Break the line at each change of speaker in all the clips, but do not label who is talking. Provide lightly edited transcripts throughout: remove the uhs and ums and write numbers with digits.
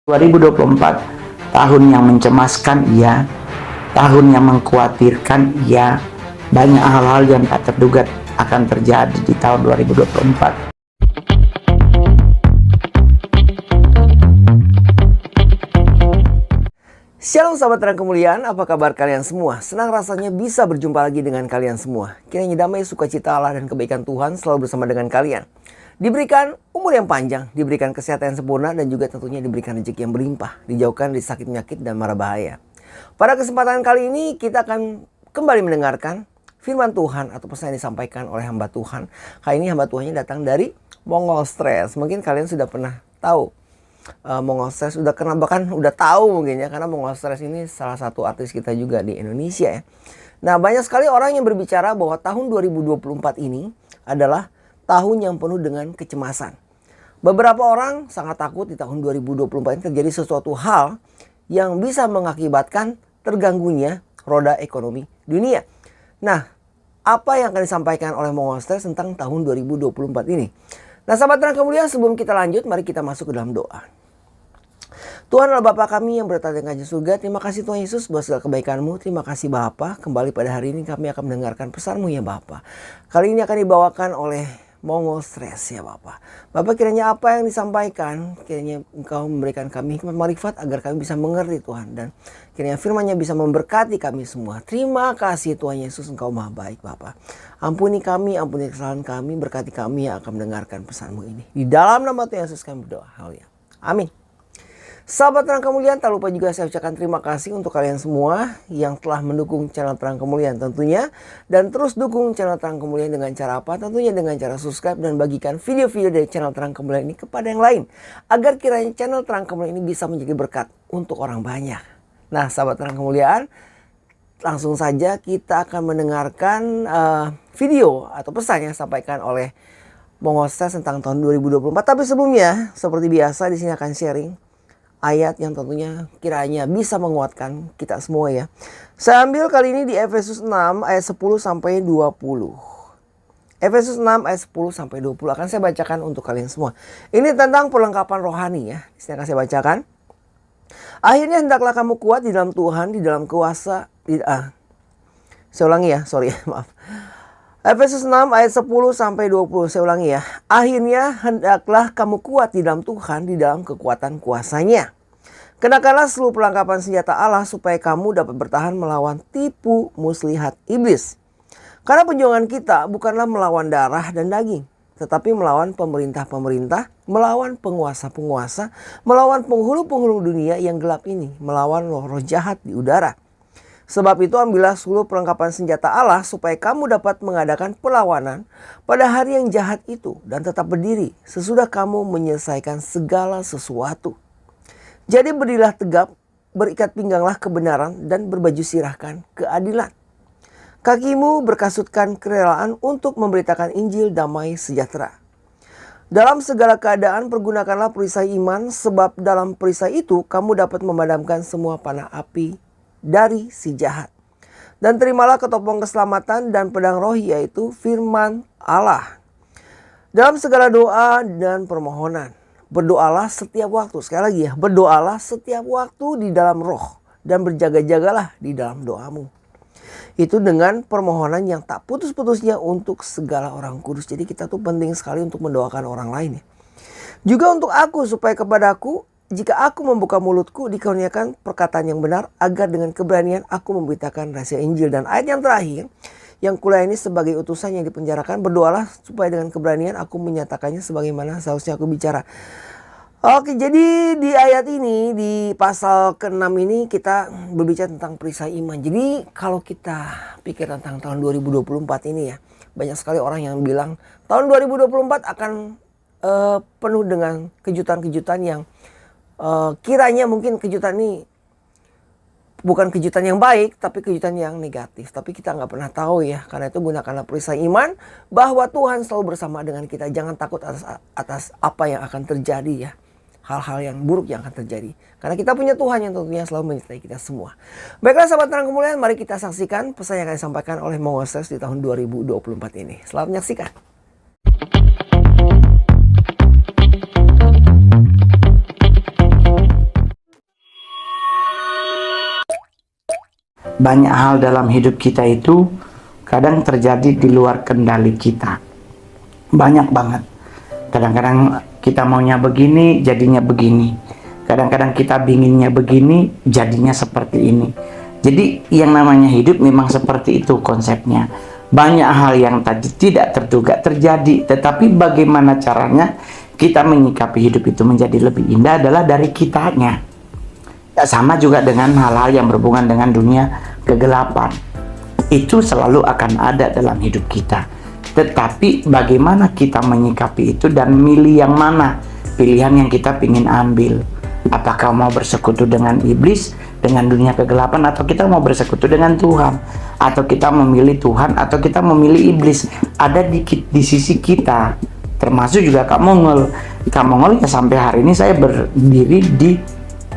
2024 tahun yang mencemaskan, iya. Tahun yang mengkhawatirkan, iya. Banyak hal-hal yang tak terduga akan terjadi di tahun 2024.
Shalom sahabat terang kemuliaan, apa kabar kalian semua? Senang rasanya bisa berjumpa lagi dengan kalian semua. Kiranya damai, sukacita Allah dan kebaikan Tuhan selalu bersama dengan kalian. Diberikan umur yang panjang, diberikan kesehatan yang sempurna, dan juga tentunya diberikan rezeki yang berlimpah. Dijauhkan dari sakit penyakit dan mara bahaya. Pada kesempatan kali ini kita akan kembali mendengarkan firman Tuhan atau pesan yang disampaikan oleh hamba Tuhan. Kali ini hamba Tuhannya datang dari Mongol Stress. Mungkin kalian sudah pernah tahu Mongol Stress, bahkan udah tahu mungkin ya, karena Mongol Stress ini salah satu artis kita juga di Indonesia ya. Nah, banyak sekali orang yang berbicara bahwa tahun 2024 ini adalah tahun yang penuh dengan kecemasan. Beberapa orang sangat takut di tahun 2024 ini terjadi sesuatu hal yang bisa mengakibatkan terganggunya roda ekonomi dunia. Nah, apa yang akan disampaikan oleh Mongol Stress tentang tahun 2024 ini? Nah, sahabat terang kemuliaan, sebelum kita lanjut, mari kita masuk ke dalam doa. Tuhan adalah Bapa kami yang berada di kerajaan surga. Terima kasih Tuhan Yesus buat segala kebaikan-Mu. Terima kasih Bapa. Kembali pada hari ini kami akan mendengarkan pesan-Mu ya Bapa. Kali ini akan dibawakan oleh Mongol Stress ya Bapa. Bapa, kiranya apa yang disampaikan, kiranya Engkau memberikan kami hikmat marifat agar kami bisa mengerti Tuhan. Dan kiranya firman-Nya bisa memberkati kami semua. Terima kasih Tuhan Yesus, Engkau maha baik Bapa. Ampuni kami, ampuni kesalahan kami, berkati kami yang akan mendengarkan pesan-Mu ini. Di dalam nama Tuhan Yesus kami berdoa. Haleluya. Amin. Sahabat Terang Kemuliaan, tak lupa juga saya ucapkan terima kasih untuk kalian semua yang telah mendukung channel Terang Kemuliaan tentunya. Dan terus dukung channel Terang Kemuliaan dengan cara apa? Tentunya dengan cara subscribe dan bagikan video-video dari channel Terang Kemuliaan ini kepada yang lain. Agar kiranya channel Terang Kemuliaan ini bisa menjadi berkat untuk orang banyak. Nah, sahabat Terang Kemuliaan, langsung saja kita akan mendengarkan video atau pesan yang disampaikan oleh Mongol Stress tentang tahun 2024. Tapi sebelumnya, seperti biasa di sini akan sharing ayat yang tentunya kiranya bisa menguatkan kita semua ya. Saya ambil kali ini di Efesus 6 ayat 10 sampai 20. Efesus 6 ayat 10 sampai 20 akan saya bacakan untuk kalian semua. Ini tentang perlengkapan rohani ya. Di sini akan saya bacakan. Akhirnya hendaklah kamu kuat di dalam Tuhan, di dalam kuasa saya ulangi ya, maaf. Efesus 6 ayat 10 sampai 20, saya ulangi ya. Akhirnya hendaklah kamu kuat di dalam Tuhan, di dalam kekuatan kuasa-Nya. Kenakanlah seluruh perlengkapan senjata Allah supaya kamu dapat bertahan melawan tipu muslihat iblis. Karena perjuangan kita bukanlah melawan darah dan daging, tetapi melawan pemerintah-pemerintah, melawan penguasa-penguasa, melawan penghulu-penghulu dunia yang gelap ini, melawan roh-roh jahat di udara. Sebab itu ambillah seluruh perlengkapan senjata Allah supaya kamu dapat mengadakan perlawanan pada hari yang jahat itu dan tetap berdiri sesudah kamu menyelesaikan segala sesuatu. Jadi berdirilah tegap, berikat pingganglah kebenaran dan berbaju sirahkan keadilan. Kakimu berkasutkan kerelaan untuk memberitakan Injil damai sejahtera. Dalam segala keadaan pergunakanlah perisai iman, sebab dalam perisai itu kamu dapat memadamkan semua panah api dari si jahat. Dan terimalah ketopong keselamatan dan pedang roh, yaitu firman Allah. Dalam segala doa dan permohonan berdoalah setiap waktu. Sekali lagi ya, berdoalah setiap waktu di dalam roh dan berjaga-jagalah di dalam doamu. Itu dengan permohonan yang tak putus-putusnya untuk segala orang kudus. Jadi kita tuh penting sekali untuk mendoakan orang lain ya. Juga untuk aku, supaya kepadaku jika aku membuka mulutku dikaruniakan perkataan yang benar, agar dengan keberanian aku memberitakan rahasia Injil. Dan ayat yang terakhir yang kuliah ini sebagai utusan yang dipenjarakan, berdoalah supaya dengan keberanian aku menyatakannya sebagaimana seharusnya aku bicara. Oke, jadi di ayat ini, di pasal ke-6 ini kita berbicara tentang perisai iman. Jadi kalau kita pikir tentang tahun 2024 ini ya, banyak sekali orang yang bilang tahun 2024 akan penuh dengan kejutan-kejutan yang kiranya mungkin kejutan ini bukan kejutan yang baik, tapi kejutan yang negatif. Tapi kita nggak pernah tahu ya. Karena itu gunakanlah perisai iman bahwa Tuhan selalu bersama dengan kita. Jangan takut atas apa yang akan terjadi ya. Hal-hal yang buruk yang akan terjadi. Karena kita punya Tuhan yang tentunya selalu menyertai kita semua. Baiklah sahabat Terang Kemuliaan, mari kita saksikan pesan yang akan disampaikan oleh Mongol Stress di tahun 2024 ini. Selamat menyaksikan.
banyak hal dalam hidup kita itu kadang terjadi di luar kendali kita. Banyak banget. Kadang-kadang kita maunya begini, jadinya begini. Kadang-kadang kita binginnya begini, jadinya seperti ini. Jadi yang namanya hidup memang seperti itu konsepnya. Banyak hal yang tadi tidak terduga terjadi, tetapi bagaimana caranya kita menyikapi hidup itu menjadi lebih indah adalah dari kitanya. Ya, sama juga dengan hal-hal yang berhubungan dengan dunia kegelapan. Itu selalu akan ada dalam hidup kita. Tetapi bagaimana kita menyikapi itu dan milih yang mana pilihan yang kita ingin ambil. Apakah mau bersekutu dengan iblis, dengan dunia kegelapan, atau kita mau bersekutu dengan Tuhan, atau kita memilih Tuhan, atau kita memilih iblis. Ada di sisi kita, termasuk juga Kak Mongol. Kak Mongol ya sampai hari ini saya berdiri di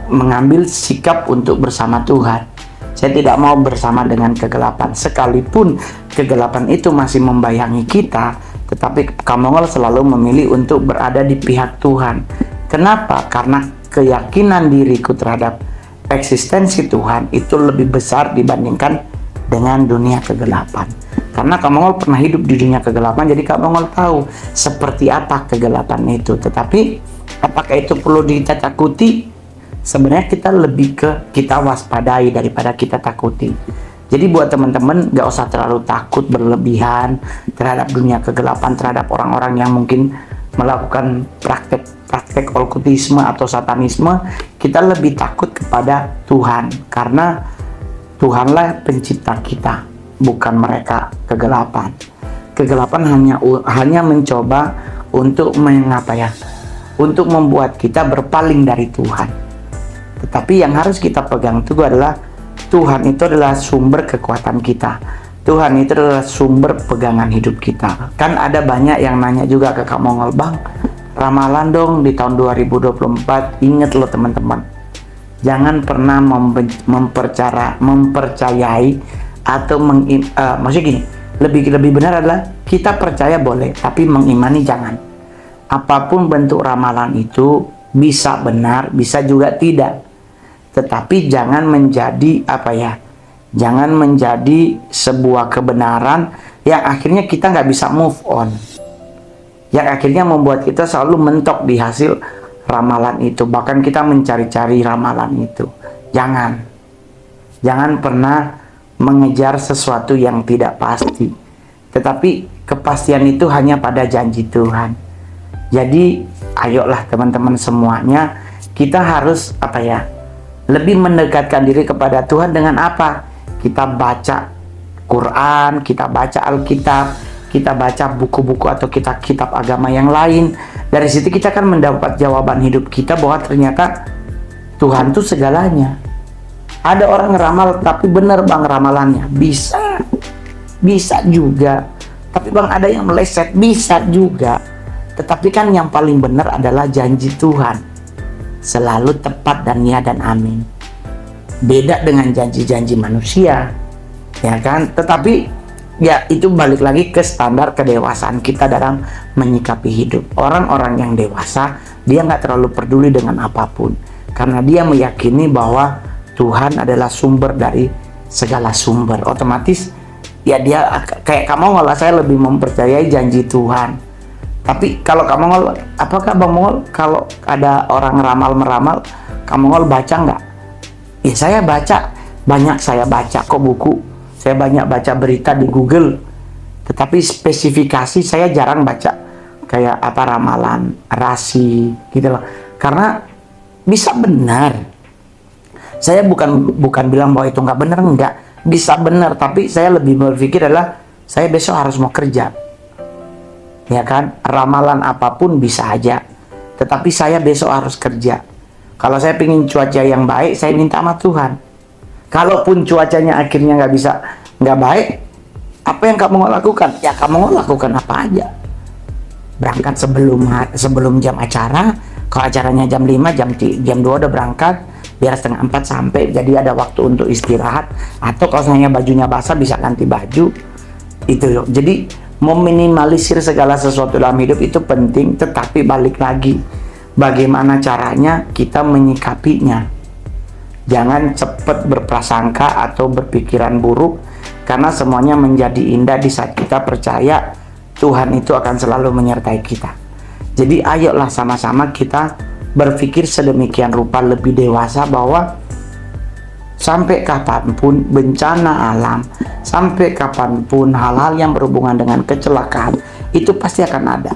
mengambil sikap untuk bersama Tuhan. Saya tidak mau bersama dengan kegelapan, sekalipun kegelapan itu masih membayangi kita, tetapi Kak Mongol selalu memilih untuk berada di pihak Tuhan. Kenapa? Karena keyakinan diriku terhadap eksistensi Tuhan itu lebih besar dibandingkan dengan dunia kegelapan. Karena Kak Mongol pernah hidup di dunia kegelapan, jadi Kak Mongol tahu seperti apa kegelapan itu. Tetapi apakah itu perlu kita takuti? Sebenarnya kita waspadai daripada kita takuti. Jadi buat teman-teman gak usah terlalu takut berlebihan terhadap dunia kegelapan, terhadap orang-orang yang mungkin melakukan praktek okultisme atau satanisme. Kita lebih takut kepada Tuhan, karena Tuhanlah pencipta kita, bukan mereka kegelapan. Kegelapan hanya mencoba untuk untuk membuat kita berpaling dari Tuhan. Tetapi yang harus kita pegang teguh adalah Tuhan itu adalah sumber kekuatan kita. Tuhan itu adalah sumber pegangan hidup kita. Kan ada banyak yang nanya juga ke Kak Mongol, Bang, ramalan dong di tahun 2024. Ingat loh teman-teman, jangan pernah mempercayai atau maksudnya gini, lebih benar adalah kita percaya boleh, tapi mengimani jangan. Apapun bentuk ramalan itu bisa benar, bisa juga tidak. Tetapi jangan menjadi jangan menjadi sebuah kebenaran yang akhirnya kita nggak bisa move on, yang akhirnya membuat kita selalu mentok di hasil ramalan itu, bahkan kita mencari-cari ramalan itu. Jangan pernah mengejar sesuatu yang tidak pasti, tetapi kepastian itu hanya pada janji Tuhan. Jadi ayolah teman-teman semuanya, kita harus lebih mendekatkan diri kepada Tuhan dengan apa? Kita baca Quran, kita baca Alkitab, kita baca buku-buku atau kitab agama yang lain. Dari situ kita akan mendapat jawaban hidup kita bahwa ternyata Tuhan itu segalanya. Ada orang ngeramal tapi benar Bang ramalannya, bisa juga. Tapi Bang ada yang meleset, bisa juga. Tetapi kan yang paling benar adalah janji Tuhan, selalu tepat dan ya dan amin. Beda dengan janji-janji manusia, ya kan? Tetapi ya itu balik lagi ke standar kedewasaan kita dalam menyikapi hidup. Orang-orang yang dewasa, dia nggak terlalu peduli dengan apapun, karena dia meyakini bahwa Tuhan adalah sumber dari segala sumber. Otomatis ya dia kayak Kak Mongol lah, saya lebih mempercayai janji Tuhan. Tapi kalau Kak Mongol, apakah Bang Mongol kalau ada orang meramal, Kak Mongol baca nggak? Ya saya baca, saya baca kok buku. Saya banyak baca berita di Google, tetapi spesifikasi saya jarang baca kayak ramalan, rasi gitu loh. Karena bisa benar. Saya bukan bilang bahwa itu nggak benar, enggak. Bisa benar, tapi saya lebih berpikir adalah saya besok harus mau kerja. Ya kan? Ramalan apapun bisa aja. Tetapi saya besok harus kerja. Kalau saya ingin cuaca yang baik, saya minta sama Tuhan. Kalaupun cuacanya akhirnya nggak baik, apa yang kamu lakukan? Ya kamu lakukan apa aja. Berangkat sebelum jam acara. Kalau acaranya jam 5, jam 2 udah berangkat. Biar setengah 4 sampai, jadi ada waktu untuk istirahat. Atau kalau misalnya bajunya basah bisa ganti baju. Itu loh. Jadi meminimalisir segala sesuatu dalam hidup itu penting, tetapi balik lagi, bagaimana caranya kita menyikapinya. Jangan cepat berprasangka atau berpikiran buruk, karena semuanya menjadi indah di saat kita percaya Tuhan itu akan selalu menyertai kita. Jadi ayolah sama-sama kita berpikir sedemikian rupa lebih dewasa bahwa sampai kapanpun bencana alam, sampai kapanpun hal-hal yang berhubungan dengan kecelakaan itu pasti akan ada.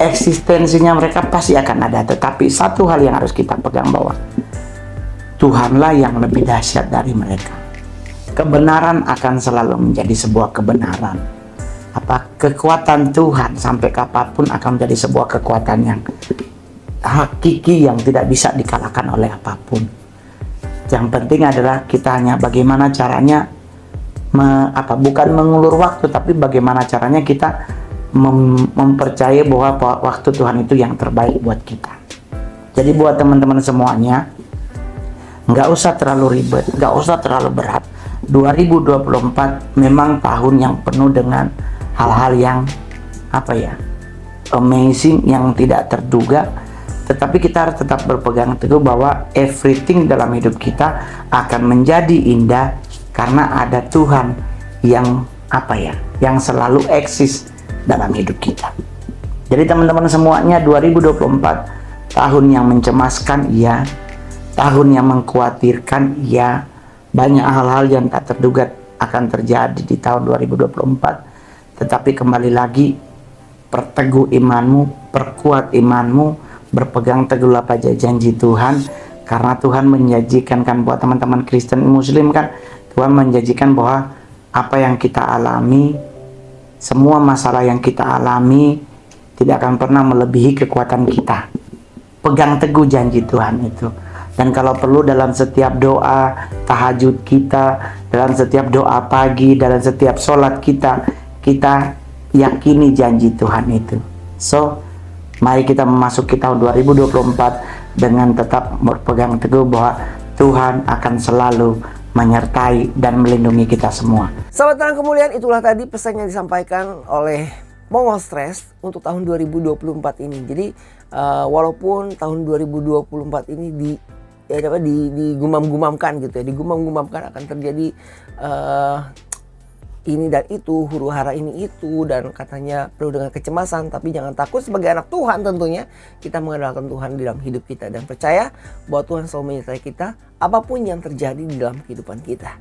Eksistensinya mereka pasti akan ada. Tetapi satu hal yang harus kita pegang bahwa Tuhanlah yang lebih dahsyat dari mereka. Kebenaran akan selalu menjadi sebuah kebenaran. Kekuatan Tuhan sampai kapanpun akan menjadi sebuah kekuatan yang hakiki, yang tidak bisa dikalahkan oleh apapun. Yang penting adalah kita hanya bagaimana caranya bukan mengulur waktu, tapi bagaimana caranya kita mempercayai bahwa waktu Tuhan itu yang terbaik buat kita. Jadi buat teman-teman semuanya, nggak usah terlalu ribet, nggak usah terlalu berat. 2024 memang tahun yang penuh dengan hal-hal yang amazing, yang tidak terduga. Tetapi kita harus tetap berpegang teguh bahwa everything dalam hidup kita akan menjadi indah karena ada Tuhan yang yang selalu eksis dalam hidup kita. Jadi teman-teman semuanya, 2024 tahun yang mencemaskan, iya. Tahun yang mengkhawatirkan, iya. Banyak hal-hal yang tak terduga akan terjadi di tahun 2024. Tetapi kembali lagi, perteguh imanmu, perkuat imanmu, berpegang teguhlah pada janji Tuhan. Karena Tuhan menjanjikan kan buat teman-teman Kristen Muslim kan, Tuhan menjanjikan bahwa apa yang kita alami, semua masalah yang kita alami tidak akan pernah melebihi kekuatan kita. Pegang teguh janji Tuhan itu. Dan kalau perlu dalam setiap doa tahajud kita, dalam setiap doa pagi, dalam setiap sholat kita yakini janji Tuhan itu. So, mari kita memasuki tahun 2024 dengan tetap berpegang teguh bahwa Tuhan akan selalu menyertai dan melindungi kita semua.
Sahabat Terang Kemuliaan, itulah tadi pesan yang disampaikan oleh Mongol Stress untuk tahun 2024 ini. Jadi walaupun tahun 2024 ini digumam-gumamkan gitu ya, digumam-gumamkan akan terjadi ini dan itu, huru hara ini itu, dan katanya penuh dengan kecemasan. Tapi jangan takut, sebagai anak Tuhan tentunya kita mengandalkan Tuhan di dalam hidup kita dan percaya bahwa Tuhan selalu menyertai kita apapun yang terjadi di dalam kehidupan kita.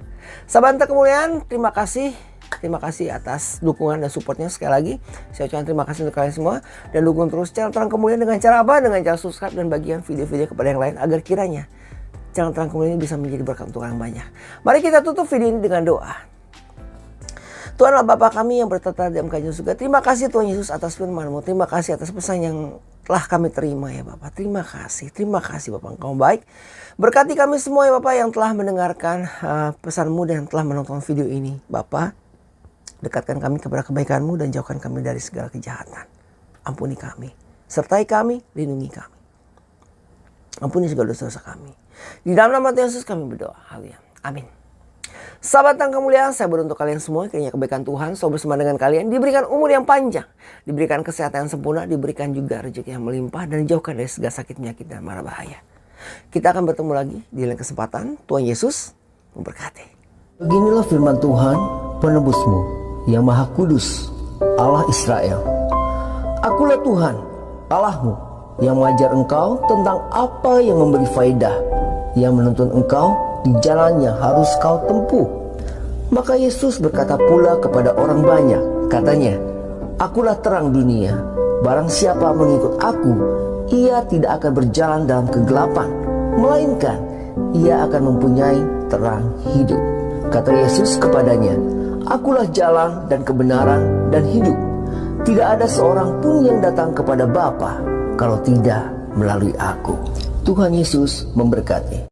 Sahabat Kemuliaan, terima kasih atas dukungan dan supportnya. Sekali lagi saya ucapkan terima kasih untuk kalian semua, dan dukung terus channel Terang Kemuliaan dengan cara apa? Dengan cara subscribe dan bagian video-video kepada yang lain, agar kiranya channel Terang Kemuliaan bisa menjadi berkat untuk orang banyak. Mari kita tutup video ini dengan doa. Tuhanlah Bapa kami yang bertata di dalam kerajaan surga. Terima kasih Tuhan Yesus atas firman-Mu. Terima kasih atas pesan yang telah kami terima ya Bapak. Terima kasih Bapak, Engkau baik. Berkati kami semua ya Bapak yang telah mendengarkan pesan-Mu dan telah menonton video ini. Bapak, dekatkan kami kepada kebaikan-Mu dan jauhkan kami dari segala kejahatan. Ampuni kami, sertai kami, lindungi kami. Ampuni segala dosa-dosa kami. Di dalam nama Tuhan Yesus kami berdoa. Haleluya. Amin. Sahabat Terang Kemuliaan, saya berdoa untuk kalian semua, kiranya kebaikan Tuhan selalu bersama dengan kalian, diberikan umur yang panjang, diberikan kesehatan yang sempurna, diberikan juga rezeki yang melimpah, dan dijauhkan dari segala sakit, penyakit, dan mara bahaya. Kita akan bertemu lagi di lain kesempatan. Tuhan Yesus memberkati.
Beginilah firman Tuhan, penebusmu, yang Maha Kudus, Allah Israel. Akulah Tuhan, Allahmu, yang mengajar engkau tentang apa yang memberi faedah, yang menuntun engkau di jalan yang harus kau tempuh. Maka Yesus berkata pula kepada orang banyak, katanya, Akulah terang dunia. Barang siapa mengikut aku, ia tidak akan berjalan dalam kegelapan, melainkan ia akan mempunyai terang hidup. Kata Yesus kepadanya, Akulah jalan dan kebenaran dan hidup. Tidak ada seorang pun yang datang kepada Bapa kalau tidak melalui aku. Tuhan Yesus memberkati.